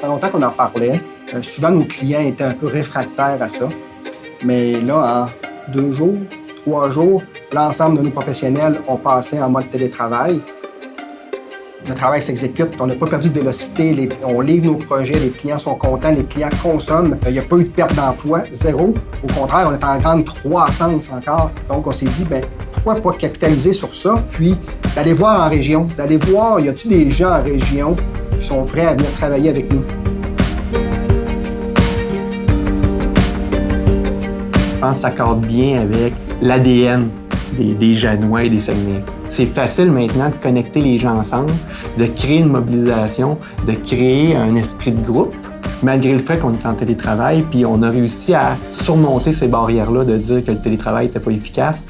fait longtemps qu'on en parlait. Souvent, nos clients étaient un peu réfractaires à ça. Mais là, en 2 jours, 3 jours, l'ensemble de nos professionnels ont passé en mode télétravail. Le travail s'exécute, on n'a pas perdu de vélocité, on livre nos projets, les clients sont contents, les clients consomment. Il n'y a pas eu de perte d'emploi, zéro. Au contraire, on est en grande croissance encore. Donc, on s'est dit, pourquoi pas capitaliser sur ça, puis d'aller voir en région, d'aller voir, y a-t-il des gens en région qui sont prêts à venir travailler avec nous? Je pense que ça cadre bien avec l'ADN des Janois et des Saguenay. C'est facile maintenant de connecter les gens ensemble, de créer une mobilisation, de créer un esprit de groupe, malgré le fait qu'on est en télétravail, puis on a réussi à surmonter ces barrières-là, de dire que le télétravail n'était pas efficace,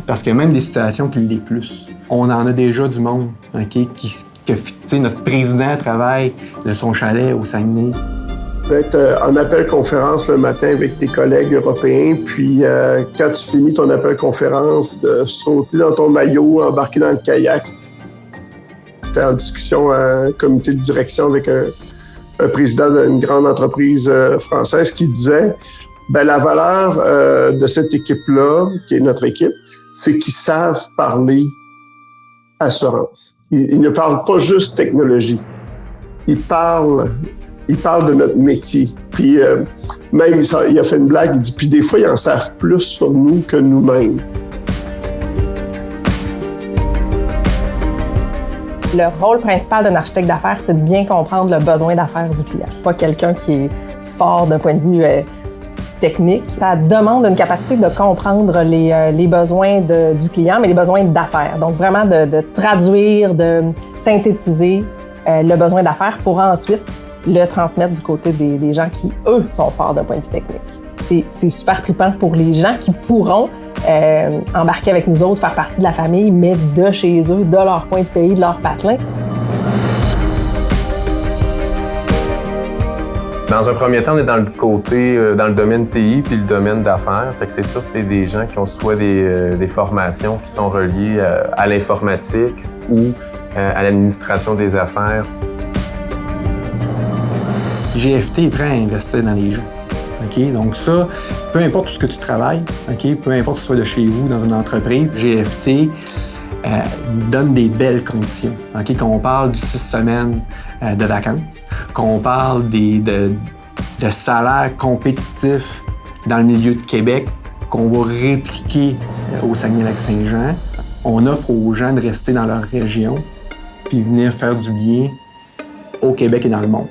parce qu'il y a même des situations qui l'est plus. On en a déjà du monde, notre président travaille de son chalet au Saguenay. Être en appel-conférence le matin avec tes collègues européens, puis quand tu finis ton appel-conférence, de sauter dans ton maillot, embarquer dans le kayak. J'étais en discussion à un comité de direction avec un président d'une grande entreprise française qui disait la valeur de cette équipe-là, qui est notre équipe, c'est qu'ils savent parler assurance. Ils ne parlent pas juste technologie. Ils parlent de notre métier. Puis même, il a fait une blague, il dit « Puis des fois, ils en savent plus sur nous que nous-mêmes. » Le rôle principal d'un architecte d'affaires, c'est de bien comprendre le besoin d'affaires du client. Pas quelqu'un qui est fort d'un point de vue technique. Ça demande une capacité de comprendre les besoins du client, mais les besoins d'affaires. Donc vraiment de traduire, de synthétiser le besoin d'affaires pour ensuite le transmettre du côté des gens qui, eux, sont forts d'un point de vue technique. C'est super trippant pour les gens qui pourront embarquer avec nous autres, faire partie de la famille, mais de chez eux, de leur coin de pays, de leur patelin. Dans un premier temps, on est dans le domaine TI puis le domaine d'affaires. Fait que c'est sûr, c'est des gens qui ont soit des formations qui sont reliées à l'informatique ou à l'administration des affaires. GFT est prêt à investir dans les gens. Okay? Donc ça, peu importe où ce que tu travailles, peu importe que ce soit de chez vous, dans une entreprise, GFT donne des belles conditions. Qu'on parle du 6 semaines de vacances, qu'on parle de salaires compétitifs dans le milieu de Québec, qu'on va répliquer au Saguenay-Lac-Saint-Jean. On offre aux gens de rester dans leur région puis venir faire du bien au Québec et dans le monde.